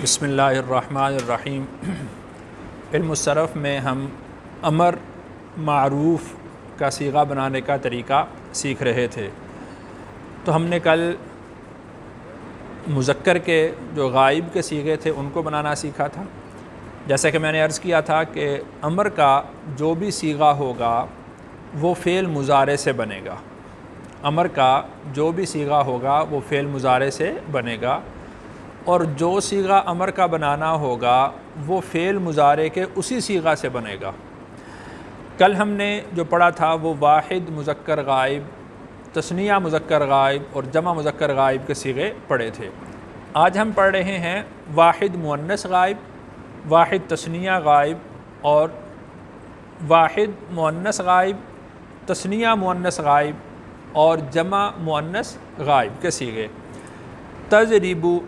بسم اللہ الرحمن الرحیم۔ علم الصرف میں ہم امر معروف کا صیغہ بنانے کا طریقہ سیکھ رہے تھے، تو ہم نے کل مذکر کے جو غائب کے صیغے تھے ان کو بنانا سیکھا تھا۔ جیسا کہ میں نے عرض کیا تھا کہ امر کا جو بھی صیغہ ہوگا وہ فعل مضارع سے بنے گا۔ امر کا جو بھی صیغہ ہوگا وہ فعل مضارع سے بنے گا، اور جو صیغہ امر کا بنانا ہوگا وہ فعل مضارع کے اسی صیغہ سے بنے گا۔ کل ہم نے جو پڑھا تھا وہ واحد مذکر غائب، تثنیہ مذکر غائب اور جمع مذکر غائب کے صیغے پڑھے تھے۔ آج ہم پڑھ رہے ہیں واحد مؤنث غائب، واحد تثنیہ غائب اور واحد مؤنث غائب، تثنیہ مؤنث غائب اور جمع مؤنث غائب کے صیغے۔ تضربو،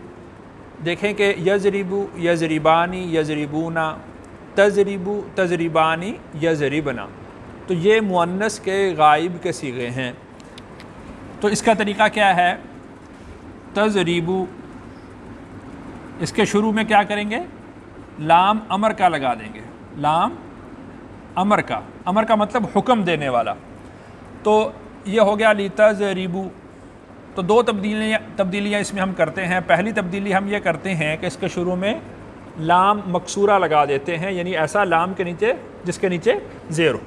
دیکھیں کہ یضربو، یضربانی، یضربونا، تضربو، تضربانی، یضربنا، تو یہ مؤنث کے غائب کے صیغے ہیں۔ تو اس کا طریقہ کیا ہے؟ تضربو، اس کے شروع میں کیا کریں گے؟ لام امر کا لگا دیں گے، لام امر کا، امر کا مطلب حکم دینے والا۔ تو یہ ہو گیا لتضربو۔ تو دو تبدیلیاں اس میں ہم کرتے ہیں۔ پہلی تبدیلی ہم یہ کرتے ہیں کہ اس کے شروع میں لام مکسورہ لگا دیتے ہیں، یعنی ایسا لام کے نیچے جس کے نیچے زیر ہو،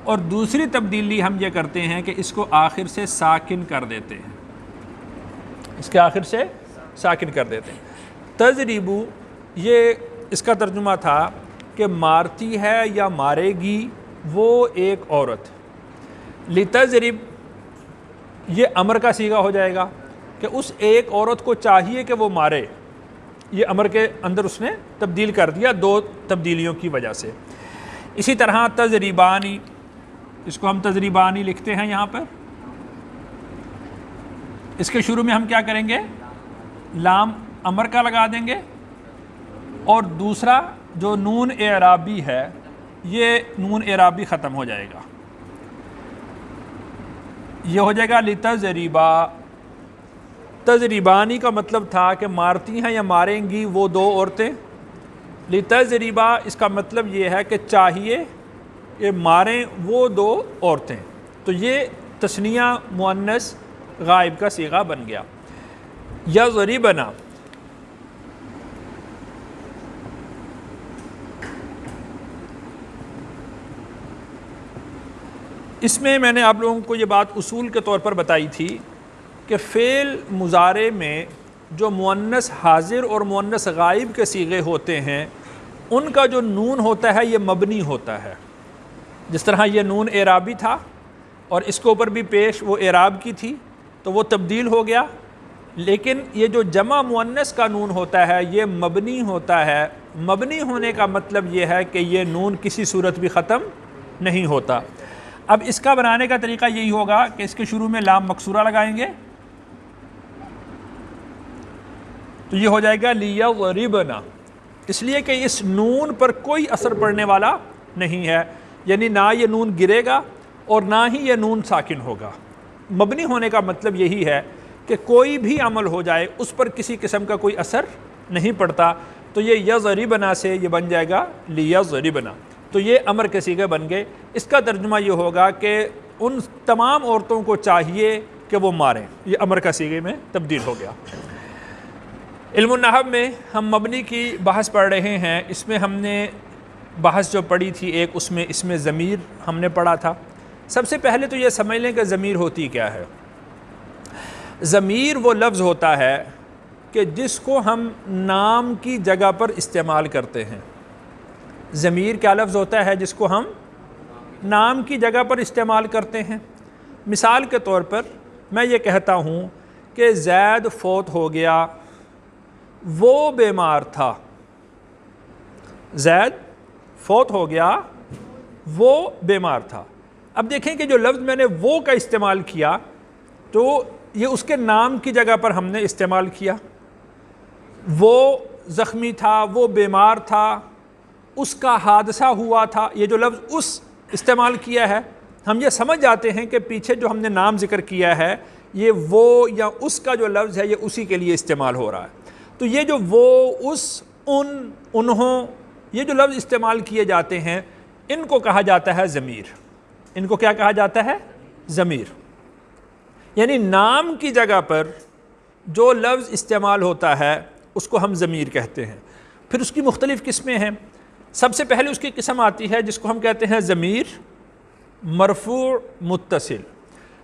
اور دوسری تبدیلی ہم یہ کرتے ہیں کہ اس کو آخر سے ساکن کر دیتے ہیں، اس کے آخر سے ساکن کر دیتے ہیں۔ تضربو، یہ اس کا ترجمہ تھا کہ مارتی ہے یا مارے گی وہ ایک عورت۔ لتضرب، یہ امر کا صیغہ ہو جائے گا کہ اس ایک عورت کو چاہیے کہ وہ مارے، یہ امر کے اندر اس نے تبدیل کر دیا دو تبدیلیوں کی وجہ سے۔ اسی طرح تضربانی، اس کو ہم تضربانی لکھتے ہیں یہاں پر۔ اس کے شروع میں ہم کیا کریں گے؟ لام امر کا لگا دیں گے، اور دوسرا جو نون اعرابی ہے یہ نون اعرابی ختم ہو جائے گا، یہ ہو جائے گا لتضربا۔ تضربانی کا مطلب تھا کہ مارتی ہیں یا ماریں گی وہ دو عورتیں۔ لتضربا اس کا مطلب یہ ہے کہ چاہیے کہ ماریں وہ دو عورتیں۔ تو یہ تثنیہ مؤنث غائب کا صیغہ بن گیا۔ یضربنا، اس میں نے آپ لوگوں کو یہ بات اصول کے طور پر بتائی تھی کہ فعل مضارع میں جو مؤنث حاضر اور مؤنث غائب کے صیغے ہوتے ہیں ان کا جو نون ہوتا ہے یہ مبنی ہوتا ہے۔ جس طرح یہ نون اعرابی تھا اور اس کے اوپر بھی پیش وہ اعراب کی تھی تو وہ تبدیل ہو گیا، لیکن یہ جو جمع مؤنث کا نون ہوتا ہے یہ مبنی ہوتا ہے۔ مبنی ہونے کا مطلب یہ ہے کہ یہ نون کسی صورت بھی ختم نہیں ہوتا۔ اب اس کا بنانے کا طریقہ یہی ہوگا کہ اس کے شروع میں لام مکسورہ لگائیں گے، تو یہ ہو جائے گا لیضربنا، اس لیے کہ اس نون پر کوئی اثر پڑنے والا نہیں ہے، یعنی نہ یہ نون گرے گا اور نہ ہی یہ نون ساکن ہوگا۔ مبنی ہونے کا مطلب یہی ہے کہ کوئی بھی عمل ہو جائے اس پر کسی قسم کا کوئی اثر نہیں پڑتا۔ تو یہ یضربنا سے یہ بن جائے گا لیضربنا، تو یہ امر کے صیغے بن گئے۔ اس کا ترجمہ یہ ہوگا کہ ان تمام عورتوں کو چاہیے کہ وہ ماریں، یہ امر کا صیغے میں تبدیل ہو گیا۔ علم النحو میں ہم مبنی کی بحث پڑھ رہے ہیں۔ اس میں ہم نے بحث جو پڑھی تھی ایک، اس میں ضمیر ہم نے پڑھا تھا۔ سب سے پہلے تو یہ سمجھ لیں کہ ضمیر ہوتی کیا ہے۔ ضمیر وہ لفظ ہوتا ہے کہ جس کو ہم نام کی جگہ پر استعمال کرتے ہیں۔ ضمیر کیا لفظ ہوتا ہے جس کو ہم نام کی جگہ پر استعمال کرتے ہیں؟ مثال کے طور پر میں یہ کہتا ہوں کہ زید فوت ہو گیا، وہ بیمار تھا۔ زید فوت ہو گیا، وہ بیمار تھا۔ اب دیکھیں کہ جو لفظ میں نے وہ کا استعمال کیا تو یہ اس کے نام کی جگہ پر ہم نے استعمال کیا۔ وہ زخمی تھا، وہ بیمار تھا، اس کا حادثہ ہوا تھا، یہ جو لفظ اس استعمال کیا ہے ہم یہ سمجھ جاتے ہیں کہ پیچھے جو ہم نے نام ذکر کیا ہے یہ وہ یا اس کا جو لفظ ہے یہ اسی کے لیے استعمال ہو رہا ہے۔ تو یہ جو وہ، اس، ان، انہوں، یہ جو لفظ استعمال کیے جاتے ہیں ان کو کہا جاتا ہے ضمیر. ان کو کیا کہا جاتا ہے؟ ضمیر. یعنی نام کی جگہ پر جو لفظ استعمال ہوتا ہے اس کو ہم ضمیر کہتے ہیں. پھر اس کی مختلف قسمیں ہیں. سب سے پہلے اس کی قسم آتی ہے جس کو ہم کہتے ہیں ضمیر مرفوع متصل.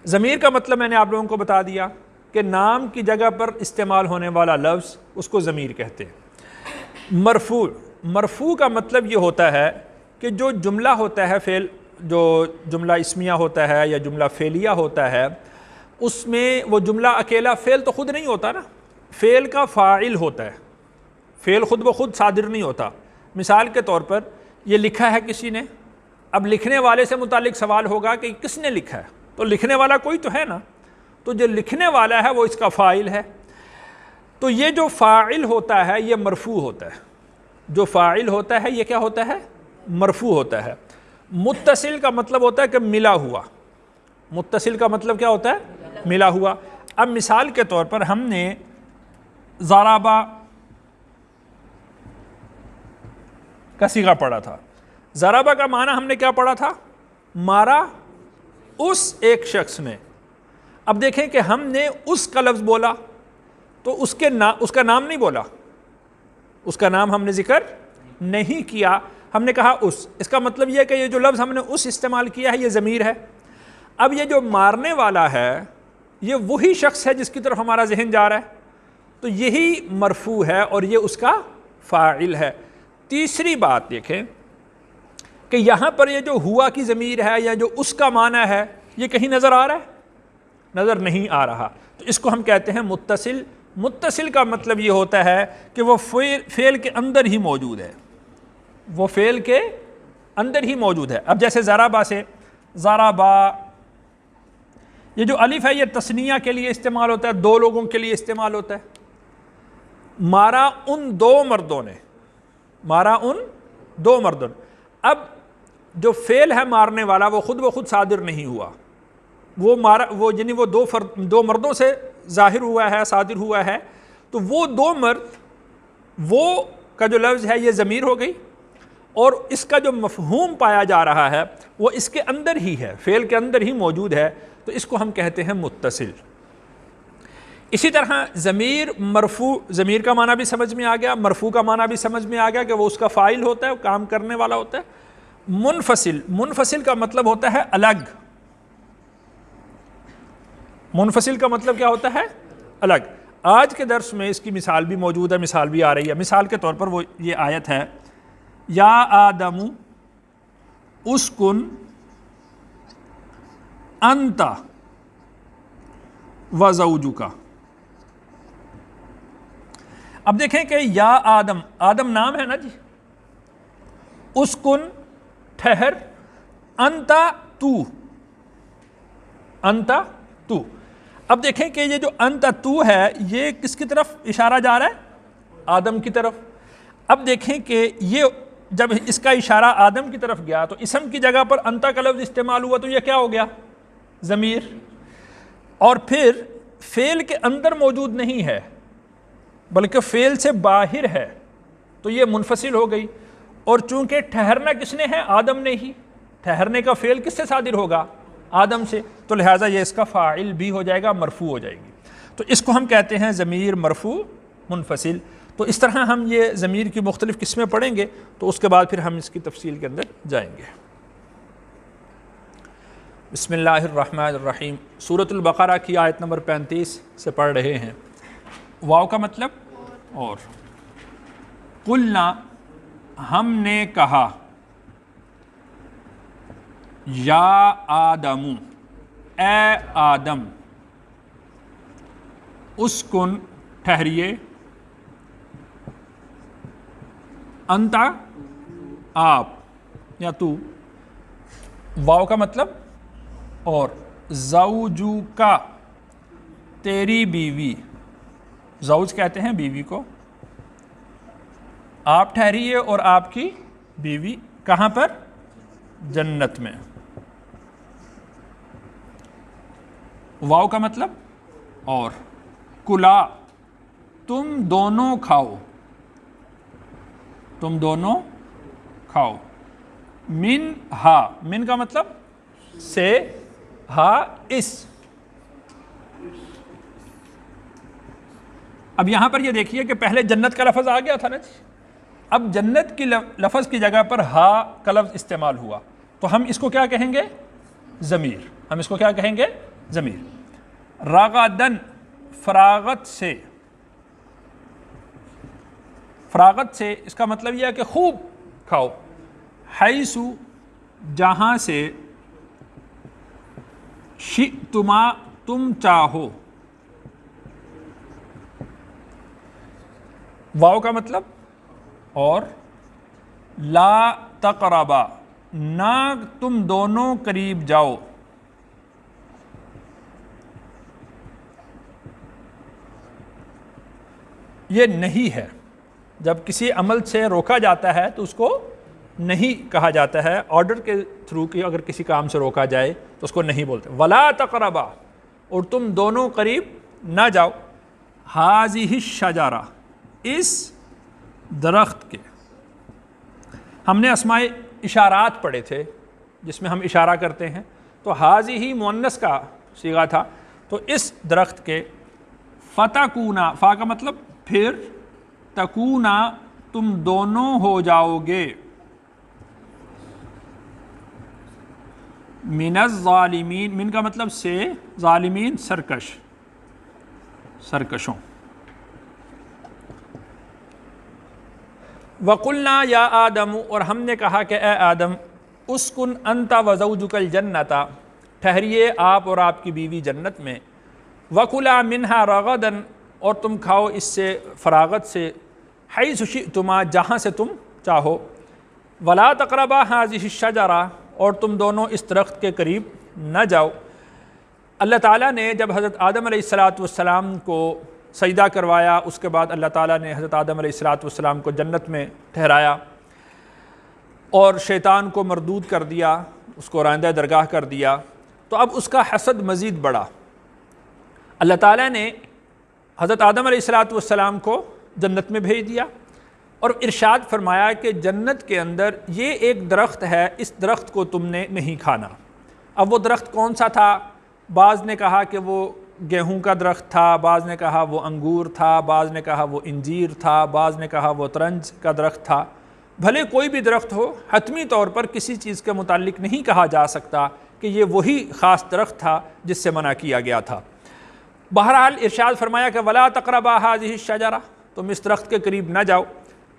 ضمیر کا مطلب میں نے آپ لوگوں کو بتا دیا کہ نام کی جگہ پر استعمال ہونے والا لفظ اس کو ضمیر کہتے ہیں. مرفوع، مرفوع کا مطلب یہ ہوتا ہے کہ جو جملہ ہوتا ہے فعل، جو جملہ اسمیہ ہوتا ہے یا جملہ فعلیہ ہوتا ہے، اس میں وہ جملہ اکیلا فعل تو خود نہیں ہوتا نا، فعل کا فاعل ہوتا ہے. فعل خود بخود صادر نہیں ہوتا. مثال کے طور پر یہ لکھا ہے کسی نے، اب لکھنے والے سے متعلق سوال ہوگا کہ کس نے لکھا ہے، تو لکھنے والا کوئی تو ہے نا، تو جو لکھنے والا ہے وہ اس کا فاعل ہے. تو یہ جو فاعل ہوتا ہے یہ مرفوع ہوتا ہے. جو فاعل ہوتا ہے یہ کیا ہوتا ہے؟ مرفوع ہوتا ہے. متصل کا مطلب ہوتا ہے کہ ملا ہوا. متصل کا مطلب کیا ہوتا ہے؟ ملا ہوا. اب مثال کے طور پر ہم نے ضربہ کا صیغہ پڑھا تھا. ضربہ کا معنی ہم نے کیا پڑھا تھا؟ مارا اس ایک شخص نے. اب دیکھیں کہ ہم نے اس کا لفظ بولا تو اس کا نام نہیں بولا، اس کا نام ہم نے ذکر نہیں کیا، ہم نے کہا اس. اس کا مطلب یہ ہے کہ یہ جو لفظ ہم نے اس استعمال کیا ہے یہ ضمیر ہے. اب یہ جو مارنے والا ہے یہ وہی شخص ہے جس کی طرف ہمارا ذہن جا رہا ہے، تو یہی مرفوع ہے اور یہ اس کا فاعل ہے. تیسری بات دیکھیں کہ یہاں پر یہ جو ہوا کی ضمیر ہے یا جو اس کا معنی ہے یہ کہیں نظر آ رہا ہے؟ نظر نہیں آ رہا. تو اس کو ہم کہتے ہیں متصل. متصل کا مطلب یہ ہوتا ہے کہ وہ فعل کے اندر ہی موجود ہے، وہ فعل کے اندر ہی موجود ہے. اب جیسے ضربہ سے ضربہ، یہ جو الف ہے یہ تثنیہ کے لیے استعمال ہوتا ہے، دو لوگوں کے لیے استعمال ہوتا ہے. مارا ان دو مردوں نے، مارا ان دو مردوں نے. اب جو فعل ہے مارنے والا وہ خود بخود صادر نہیں ہوا، وہ مارا، وہ یعنی وہ دو مردوں سے ظاہر ہوا ہے، صادر ہوا ہے. تو وہ دو مرد، وہ کا جو لفظ ہے یہ ضمیر ہو گئی، اور اس کا جو مفہوم پایا جا رہا ہے وہ اس کے اندر ہی ہے، فعل کے اندر ہی موجود ہے، تو اس کو ہم کہتے ہیں متصل. اسی طرح ضمیر مرفوع، ضمیر کا معنی بھی سمجھ میں آ گیا، مرفوع کا معنی بھی سمجھ میں آ گیا کہ وہ اس کا فاعل ہوتا ہے، کام کرنے والا ہوتا ہے. منفصل، منفصل کا مطلب ہوتا ہے الگ. منفصل کا مطلب کیا ہوتا ہے؟ الگ. آج کے درس میں اس کی مثال بھی موجود ہے، مثال بھی آ رہی ہے. مثال کے طور پر وہ یہ آیت ہے، یا آدم اسکن انت وزوجک. اب دیکھیں کہ یا آدم، آدم نام ہے نا جی، اسکن ٹھہر، انت تو، انت تو. اب دیکھیں کہ یہ جو انت تو ہے یہ کس کی طرف اشارہ جا رہا ہے؟ آدم کی طرف. اب دیکھیں کہ یہ جب اس کا اشارہ آدم کی طرف گیا تو اسم کی جگہ پر انت کا لفظ استعمال ہوا، تو یہ کیا ہو گیا؟ ضمیر. اور پھر فعل کے اندر موجود نہیں ہے بلکہ فعل سے باہر ہے، تو یہ منفصل ہو گئی. اور چونکہ ٹھہرنا کس نے ہے؟ آدم نے ہی. ٹھہرنے کا فعل کس سے صادر ہوگا؟ آدم سے. تو لہٰذا یہ اس کا فاعل بھی ہو جائے گا، مرفوع ہو جائے گی. تو اس کو ہم کہتے ہیں ضمیر مرفوع منفصل. تو اس طرح ہم یہ ضمیر کی مختلف قسمیں پڑھیں گے، تو اس کے بعد پھر ہم اس کی تفصیل کے اندر جائیں گے. بسم اللہ الرحمن الرحیم. سورۃ البقرہ کی آیت نمبر 35 سے پڑھ رہے ہیں. واو کا مطلب اور. قلنا، ہم نے کہا، یا آدم، اے آدم، اسکن ٹھہریے، انت آپ یا تو، واو کا مطلب اور، زوجو کا تیری بیوی، زوج کہتے ہیں بیوی کو، آپ ٹھہریے اور آپ کی بیوی. کہاں پر؟ جنت میں. واو کا مطلب اور. کلا، تم دونوں کھاؤ، تم دونوں کھاؤ، من ہا، من کا مطلب سے، ہا اس۔ اب یہاں پر یہ دیکھیے کہ پہلے جنت کا لفظ آ گیا تھا نا جی، اب جنت کی لفظ کی جگہ پر ہا کا لفظ استعمال ہوا، تو ہم اس کو کیا کہیں گے؟ ضمیر۔ ہم اس کو کیا کہیں گے؟ ضمیر۔ رغدن، فراغت سے، فراغت سے اس کا مطلب یہ ہے کہ خوب کھاؤ، حیث جہاں سے، شئتما تم چاہو، واو کا مطلب اور، لا تقربا نہ تم دونوں قریب جاؤ، یہ نہیں ہے۔ جب کسی عمل سے روکا جاتا ہے تو اس کو نہیں کہا جاتا ہے، آرڈر کے تھرو کہ اگر کسی کام سے روکا جائے تو اس کو نہیں بولتے۔ ولا تقربا، اور تم دونوں قریب نہ جاؤ، ہذہ الشجرہ، اس درخت کے۔ ہم نے اسماء اشارات پڑھے تھے جس میں ہم اشارہ کرتے ہیں، تو ہذہ مؤنث کا صیغہ تھا، تو اس درخت کے، فتکونا، فا کا مطلب پھر، تکونا تم دونوں ہو جاؤ گے، من الظالمین، من کا مطلب سے، ظالمین سرکش، سرکشوں۔ وَقُلْنَا یا آدم، اور ہم نے کہا کہ اے آدم، اسکن انت وزوجک الجنۃ، ٹھہریے آپ اور آپ کی بیوی جنت میں، وَكُلَا مِنْهَا رَغَدًا، اور تم کھاؤ اس سے فراغت سے، حیث شئتما، جہاں سے تم چاہو، وَلَا تَقْرَبَا هَذِهِ الشَّجَرَةَ، اور تم دونوں اس درخت کے قریب نہ جاؤ۔ اللہ تعالیٰ نے جب حضرت آدم علیہ السلام کو سجدہ کروایا، اس کے بعد اللہ تعالیٰ نے حضرت آدم علیہ السلام کو جنت میں ٹھہرایا اور شیطان کو مردود کر دیا، اس کو رائندہ درگاہ کر دیا، تو اب اس کا حسد مزید بڑھا۔ اللہ تعالیٰ نے حضرت آدم علیہ السلام کو جنت میں بھیج دیا اور ارشاد فرمایا کہ جنت کے اندر یہ ایک درخت ہے، اس درخت کو تم نے نہیں کھانا۔ اب وہ درخت کون سا تھا؟ بعض نے کہا کہ وہ گیہوں کا درخت تھا، بعض نے کہا وہ انگور تھا، بعض نے کہا وہ انجیر تھا، بعض نے کہا وہ ترنج کا درخت تھا۔ بھلے کوئی بھی درخت ہو، حتمی طور پر کسی چیز کے متعلق نہیں کہا جا سکتا کہ یہ وہی خاص درخت تھا جس سے منع کیا گیا تھا۔ بہرحال ارشاد فرمایا کہ وَلَا تَقْرَبَا هَذِهِ الشَّجَرَةَ، تم اس درخت کے قریب نہ جاؤ،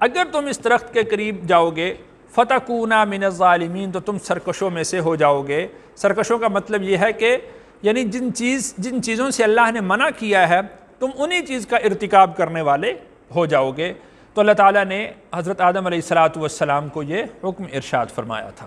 اگر تم اس درخت کے قریب جاؤ گے فَتَكُونَا مِنَ الظَّالِمِينَ، تو تم سرکشوں میں سے ہو جاؤ گے۔ سرکشوں کا مطلب یہ ہے کہ یعنی جن چیزوں سے اللہ نے منع کیا ہے تم انہی چیز کا ارتکاب کرنے والے ہو جاؤ گے۔ تو اللہ تعالیٰ نے حضرت آدم علیہ السلام کو یہ حکم ارشاد فرمایا تھا۔